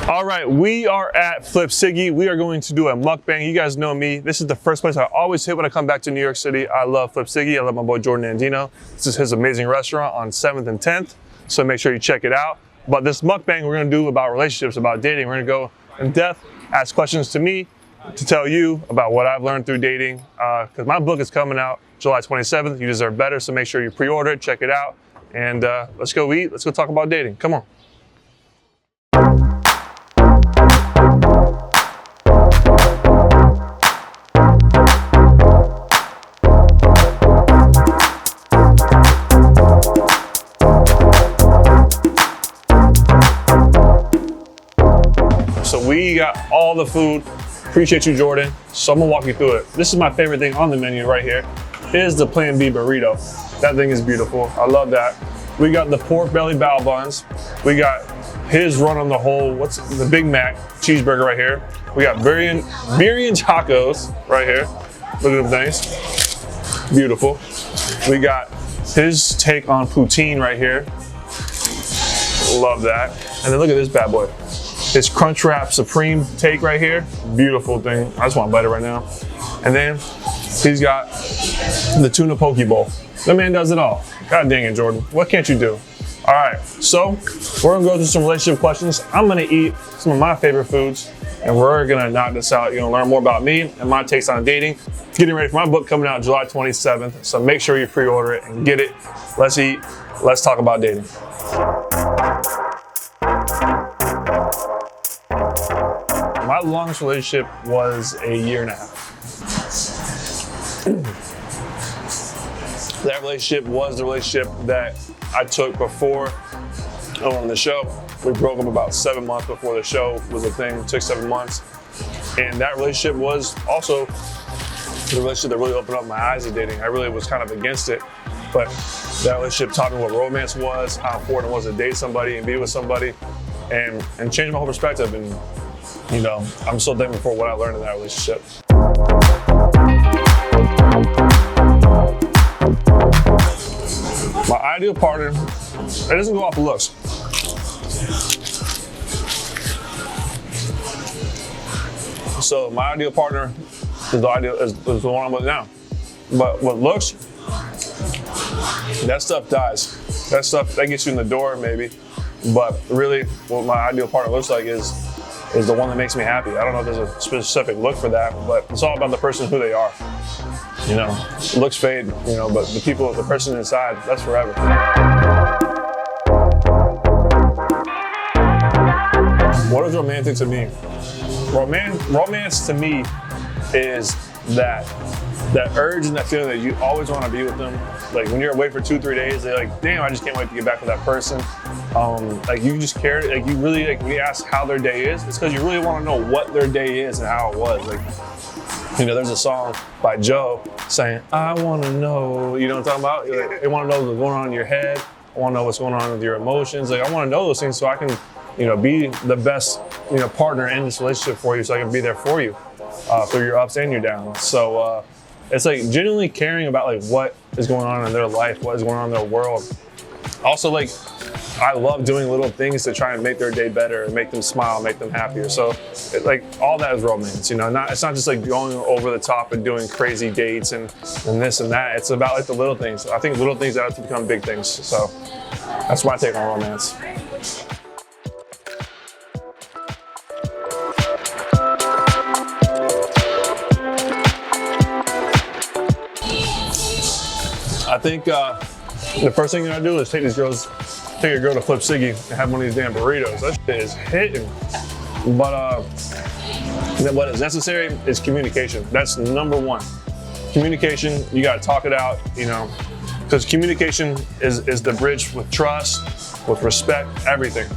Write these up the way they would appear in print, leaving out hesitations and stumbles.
All right, we are at Flip Siggy. We are going to do a mukbang. You guys know me. This is the first place I always hit when I come back to New York City. I love Flip Siggy. I love my boy Jordan Andino. This is his amazing restaurant on 7th and 10th. So make sure you check it out. But this mukbang we're gonna do about relationships, about dating. We're gonna go in depth, ask questions to me, to tell you about what I've learned through dating. Because my book is coming out July 27th. You deserve better, so make sure you pre-order it, check it out. And let's go eat, let's go talk about dating. Come on. So we got all the food. Appreciate you, Jordan. So I'm gonna walk you through it. This is my favorite thing on the menu right here. Is the Plan B burrito. That thing is beautiful. I love that. We got the pork belly bao buns. We got his run on the whole, what's the Big Mac cheeseburger right here. We got Birrian tacos right here. Look at them things. Beautiful. We got his take on poutine right here. Love that. And then look at this bad boy. His Crunchwrap Supreme take right here. Beautiful thing. I just want to bite it right now. And then he's got the tuna poke bowl. That man does it all. God dang it, Jordan. What can't you do? All right, so we're gonna go through some relationship questions. I'm gonna eat some of my favorite foods, and we're gonna knock this out. You're gonna learn more about me and my takes on dating. Getting ready for my book coming out July 27th, so make sure you pre-order it and get it. Let's eat, let's talk about dating. My longest relationship was a year and a half. That relationship was the relationship that I took before I went on the show. We broke up about 7 months before the show was a thing. It took 7 months. And that relationship was also the relationship that really opened up my eyes to dating. I really was kind of against it, but that relationship taught me what romance was, how important it was to date somebody and be with somebody, and changed my whole perspective. And you know, I'm so thankful for what I learned in that relationship. My ideal partner, it doesn't go off of looks. So my ideal partner is the one I'm with now. But with looks, that stuff dies. That stuff, that gets you in the door maybe. But really, what my ideal partner looks like is the one that makes me happy. I don't know if there's a specific look for that, but it's all about the person, who they are. You know, looks fade, you know, but the person inside, that's forever. What is romantic to me? Romance to me is that urge and that feeling that you always want to be with them. Like when you're away for 2-3 days, they're like, damn, I just can't wait to get back with that person. Like you just care, like you really, like when you ask how their day is, it's because you really want to know what their day is and how it was. Like, you know, there's a song by Joe saying, I want to know, you know what I'm talking about? Like, I want to know what's going on in your head. I want to know what's going on with your emotions. Like I want to know those things so I can, you know, be the best, you know, partner in this relationship for you, so I can be there for you through your ups and your downs. So it's like genuinely caring about like what is going on in their life, what is going on in their world. Also, like, I love doing little things to try and make their day better and make them smile, make them happier. So like all that is romance, you know, it's not just like going over the top and doing crazy dates and this and that. It's about like the little things. I think little things have to become big things. So that's my take on romance. I think the first thing I do is take a girl to Flip Siggy and have one of these damn burritos. That shit is hitting. But what is necessary is communication. That's number one. Communication, you gotta talk it out, you know, because communication is the bridge with trust, with respect, everything.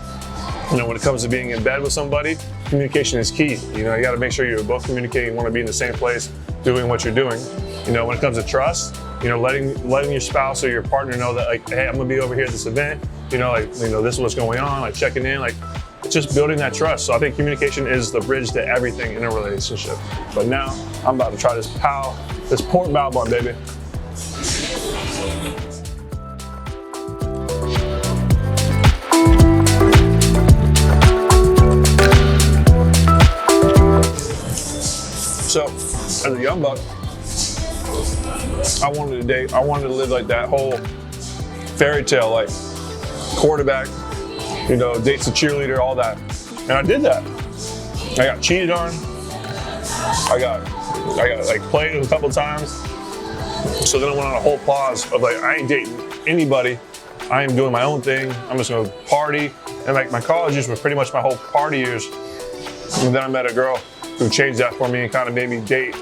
You know, when it comes to being in bed with somebody, communication is key. You know, you gotta make sure you're both communicating, want to be in the same place, doing what you're doing. You know, when it comes to trust, you know, letting your spouse or your partner know that, like, hey, I'm gonna be over here at this event. You know, like, you know, this is what's going on. Like checking in, like, it's just building that trust. So I think communication is the bridge to everything in a relationship. But now I'm about to try this pork bao bun, baby. as a young buck, I wanted to date. I wanted to live like that whole fairy tale, like quarterback, dates a cheerleader, all that. And I did that. I got cheated on. I got like played a couple times. So then I went on a whole pause of like, I ain't dating anybody. I am doing my own thing. I'm just gonna party. And like my college years were pretty much my whole party years. And then I met a girl who changed that for me and kind of made me date.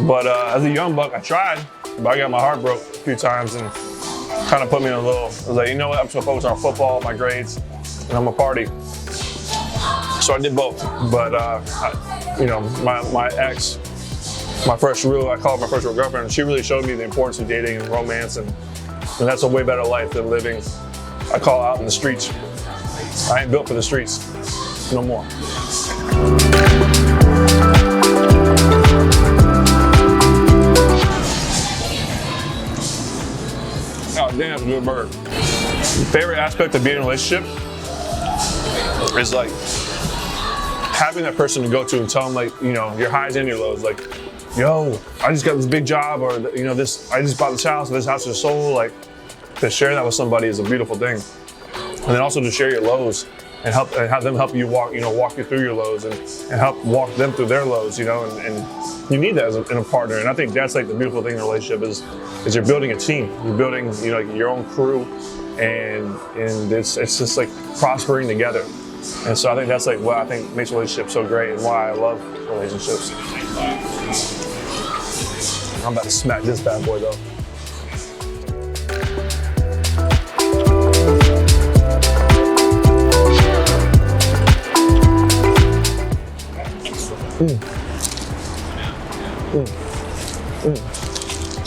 But as a young buck, I tried, but I got my heart broke a few times and kind of put me in a little, I was like, you know what, I'm just gonna focus on football, my grades, and I'm gonna party. So I did both. But my ex, I call her my first real girlfriend, she really showed me the importance of dating and romance, and that's a way better life than living, I call out in the streets. I ain't built for the streets, no more. Oh, damn, that's a good bird. Favorite aspect of being in a relationship is like having that person to go to and tell them like, your highs and your lows. Like, yo, I just got this big job, or I just bought this house, and this house is sold. Like, to share that with somebody is a beautiful thing. And then also to share your lows and have them help you walk you through your lows and help walk them through their lows, and you need that in a partner. And I think that's like the beautiful thing in a relationship is you're building a team. You're building, like your own crew, and it's just like prospering together. And so I think that's like what I think makes relationships so great and why I love relationships. I'm about to smack this bad boy though.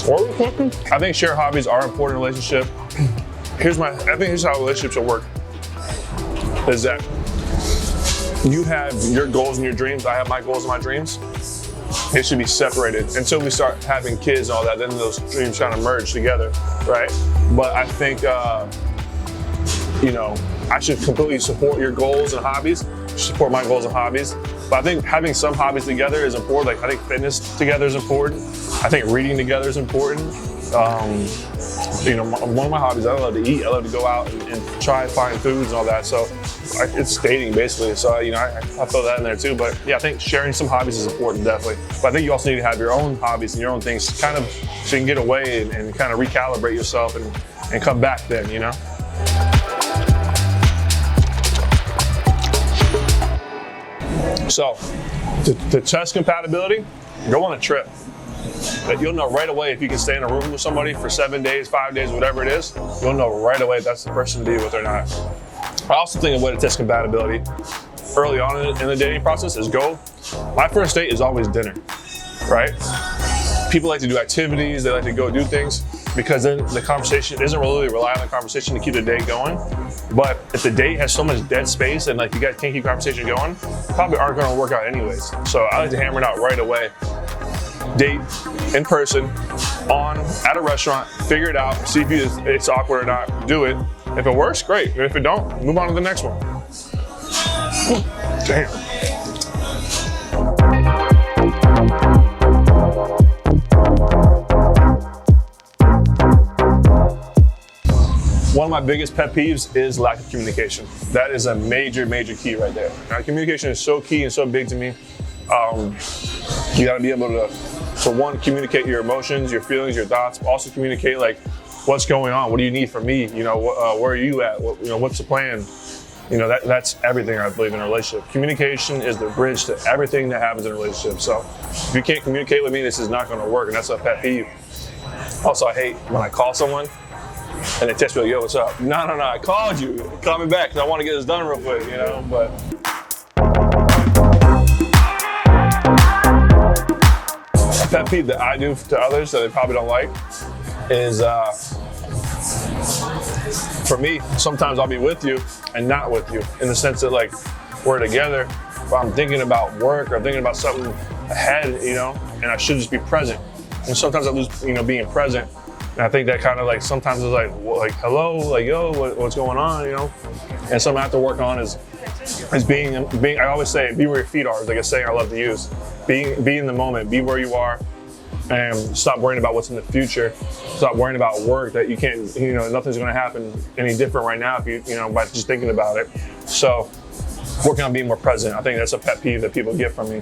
What are we talking? I think shared hobbies are important in a relationship. I think here's how relationships will work. Is that you have your goals and your dreams, I have my goals and my dreams. It should be separated until we start having kids and all that, then those dreams kind of merge together, right? But I think, I should completely support your goals and hobbies, support my goals and hobbies. But I think having some hobbies together is important. Like, I think fitness together is important. I think reading together is important. One of my hobbies, I love to eat. I love to go out and try fine foods and all that. So it's dating basically. So, I throw that in there too. But yeah, I think sharing some hobbies is important, definitely. But I think you also need to have your own hobbies and your own things kind of so you can get away and kind of recalibrate yourself and come back then, So to test compatibility, go on a trip. You'll know right away if you can stay in a room with somebody for 7 days, 5 days, whatever it is. You'll know right away if that's the person to be with or not. I also think a way to test compatibility early on in the dating process is my first date is always dinner, right? People like to do activities, they like to go do things, because then the conversation isn't really relying on the conversation to keep the date going. But if the date has so much dead space and like you guys can't keep conversation going, probably aren't gonna work out anyways. So I like to hammer it out right away. Date in person, at a restaurant, figure it out, see if it's awkward or not, do it. If it works, great. And if it don't, move on to the next one. Damn. One of my biggest pet peeves is lack of communication. That is a major, major key right there. Now, communication is so key and so big to me. You gotta be able to, for one, communicate your emotions, your feelings, your thoughts, also communicate like what's going on, what do you need from me, where are you at, what's the plan? That's everything I believe in a relationship. Communication is the bridge to everything that happens in a relationship. So if you can't communicate with me, this is not gonna work, and that's a pet peeve. Also, I hate when I call someone and they text me like, yo, what's up? No, I called you. Call me back because I want to get this done real quick, but. A pet peeve that I do to others that they probably don't like is, for me, sometimes I'll be with you and not with you, in the sense that like we're together, but I'm thinking about work or thinking about something ahead, and I should just be present. And sometimes I lose, being present. And I think that kind of like sometimes it's like hello, like yo, what's going on, And something I have to work on is is being. I always say, be where your feet are. It's like a saying I love to use. Be in the moment. Be where you are, and stop worrying about what's in the future. Stop worrying about work that you can't. Nothing's going to happen any different right now if you by just thinking about it. So, working on being more present. I think that's a pet peeve that people get from me.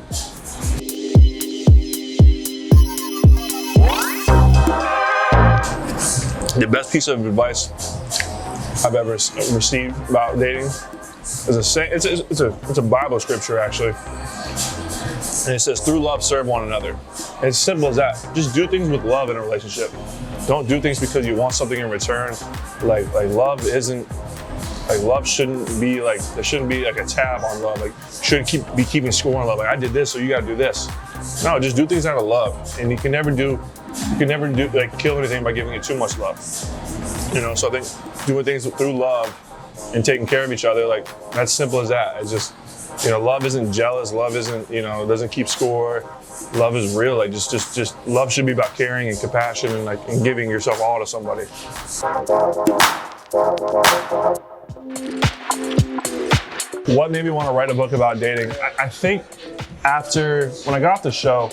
The best piece of advice I've ever received about dating is it's a Bible scripture actually, and it says, "Through love, serve one another." And it's simple as that. Just do things with love in a relationship. Don't do things because you want something in return. Like love isn't. Like love shouldn't be like, there shouldn't be like a tab on love. Like shouldn't be keeping score on love. Like I did this, so you gotta do this. No, just do things out of love. And you can never do like kill anything by giving it too much love. So I think doing things through love and taking care of each other, like that's simple as that. It's just, love isn't jealous. Love isn't, doesn't keep score. Love is real. Like just love should be about caring and compassion and giving yourself all to somebody. What made me want to write a book about dating? I think when I got off the show,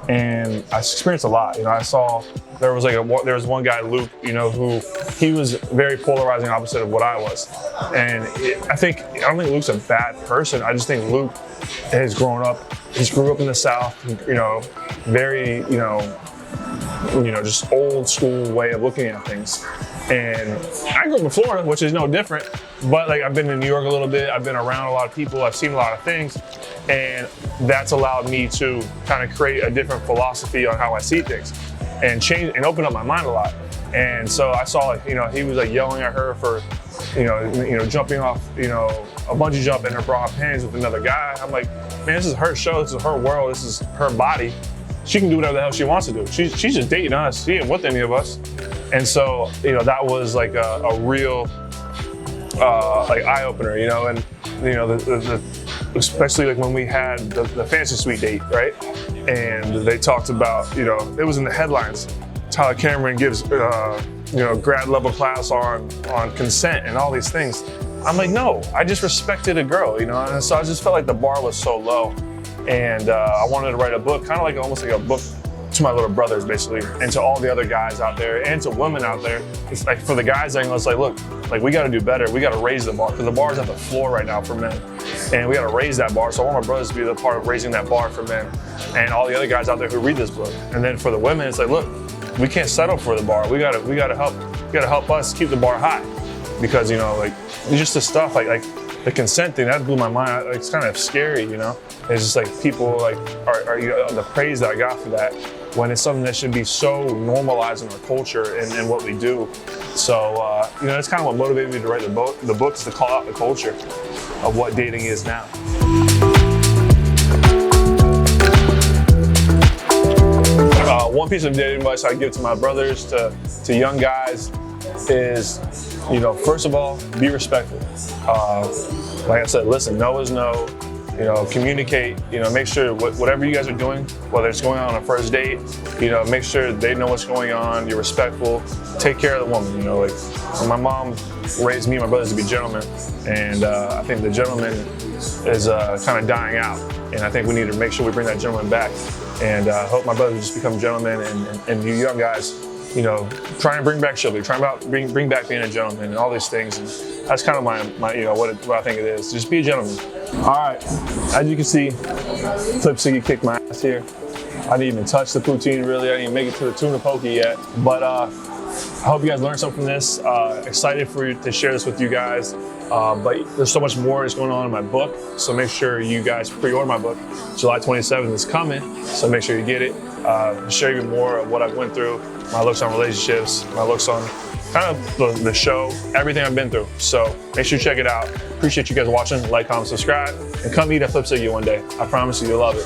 and I experienced a lot. I saw there was one guy, Luke, who he was very polarizing opposite of what I was. And I don't think Luke's a bad person. I just think Luke has grown up. He grew up in the South, very, just old school way of looking at things. And I grew up in Florida, which is no different, but I've been in New York a little bit. I've been around a lot of people. I've seen a lot of things, and that's allowed me to kind of create a different philosophy on how I see things and change and open up my mind a lot. And so I saw, he was yelling at her for, jumping off, a bungee jump in her bra and panties with another guy. I'm like, man, this is her show. This is her world. This is her body. She can do whatever the hell she wants to do. She's just dating us. She ain't with any of us. And so, that was like a real eye opener, and especially when we had the fancy suite date, right? And they talked about, it was in the headlines. Tyler Cameron gives grad level class on consent and all these things. I'm like, no, I just respected a girl, and so I just felt like the bar was so low, and I wanted to write a book, kind of almost like a book to my little brothers, basically, and to all the other guys out there, and to women out there. It's like for the guys, it's like, look, we got to do better. We got to raise the bar, because the bar is at the floor right now for men, and we got to raise that bar. So I want my brothers to be the part of raising that bar for men, and all the other guys out there who read this book. And then for the women, it's like, look, we can't settle for the bar. We got to help us keep the bar high, because just the stuff like the consent thing that blew my mind. It's kind of scary, It's just people are the praise that I got for that, when it's something that should be so normalized in our culture and what we do. So, that's kind of what motivated me to write the book, is to call out the culture of what dating is now. One piece of dating advice I give to my brothers, to young guys, is, first of all, be respectful. Like I said, listen, no is no. Communicate, make sure whatever you guys are doing, whether it's going on a first date, make sure they know what's going on, you're respectful, take care of the woman, my mom raised me and my brothers to be gentlemen, and I think the gentleman is kind of dying out, and I think we need to make sure we bring that gentleman back, and I hope my brothers just become gentlemen, and you young guys, try and bring back chivalry, bring back being a gentleman and all these things. And that's kind of my what I think it is. Just be a gentleman. All right, as you can see, Flip Siggy kicked my ass here. I didn't even touch the poutine really. I didn't even make it to the tuna poke yet. But I hope you guys learned something from this. Excited to share this with you guys. But there's so much more that's going on in my book. So make sure you guys pre-order my book. July 27th is coming. So make sure you get it. Share you more of what I've went through, my looks on relationships, my looks on kind of the show, everything I've been through. So make sure you check it out. Appreciate you guys watching. Like, comment, subscribe, and come eat at Flip Siggy one day. I promise you, you'll love it.